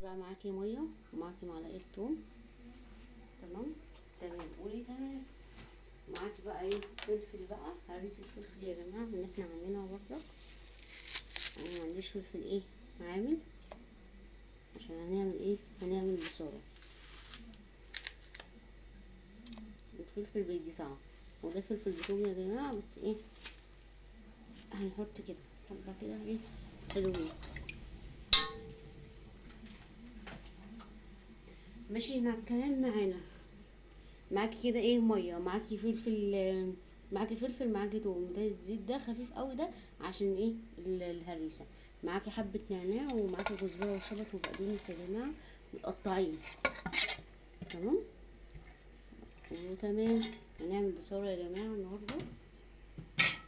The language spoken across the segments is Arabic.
بقى معاكي ميه ومعاكي معلقه توم. تمام. تمام قولي تمام. معاكي بقى ايه فلفل بقى، هريسه الفلفل يا جماعه اللي احنا عاملينها برضه. انا ما عنديش فلفل ايه عامل، عشان هنعمل ايه، هنعمل بصاره. الفلفل بيدي طعم، وده فلفل برومي يا جماعه، بس ايه هنحط كده حبه كده ايه حلوين. ماشي مع الكلام معانا. معاكي كده ايه ميه، معاكي فلفل، معاكي فلفل، معاكي توم، ده الزيت ده خفيف قوي ده عشان ايه الهريسه. معاكي حبه نعناع، ومعاكي كزبره وشبت وبقدونس يا جماعه متقطعين. تمام وتمام. هنعمل بصاره يا جماعه النهارده.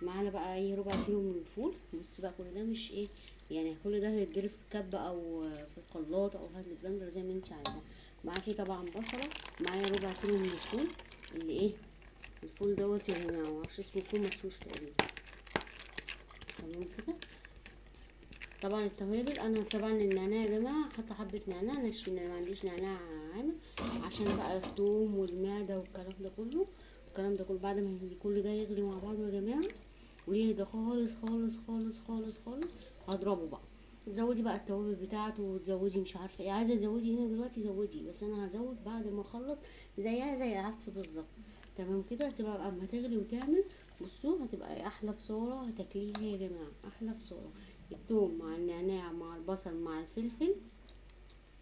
معانا بقى ايه ربع كيلو من الفول. بصي بقى كل ده مش ايه يعني، كل ده هيتضرب في كبه او في الخلاط او هات البلندر زي ما انت عايزه. معاكي طبعا بصله. معايا ربع كيلو من الفول اللي ايه، الفول دوت يا جماعه معرفش اسمه، فول مدشوش تقريبا. تمام كده. طبعا التوابل، انا طبعا النعناع يا جماعه حاطه حبه نعناع ناشفين، انا ما عنديش نعناع عامل، عشان بقى الثوم والمعده والكلام ده كله. الكلام ده كله بعد ما كل ده يغلي مع بعضه يا جماعه ويهدى خالص خالص خالص خالص خالص، هضربه بقى. تزودي بقى التوابل بتاعته، وتزودي مش عارفه ايه، عايزه تزودي هنا دلوقتي زودي، بس انا هزود بعد ما اخلص، زيها زي العدس بالظبط. تمام كده. هسيبها بقى اما تغلي وتعمل. بصوا هتبقى احلى بصاره هتاكليها يا جماعه، احلى بصاره. الثوم مع النعناع مع البصل مع الفلفل.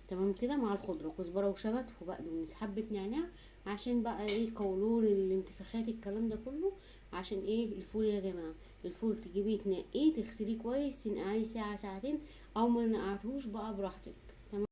تمام كده. مع الخضره كزبره وشبت وبقدونس حبه نعناع، عشان بقى ايه قولون الانتفاخات الكلام ده كله. عشان ايه الفول يا جماعه، الفول تجيبيه تنقيه تغسليه كويس، تنقعيه ساعه ساعتين، او ما نقعتهوش بقى براحتك.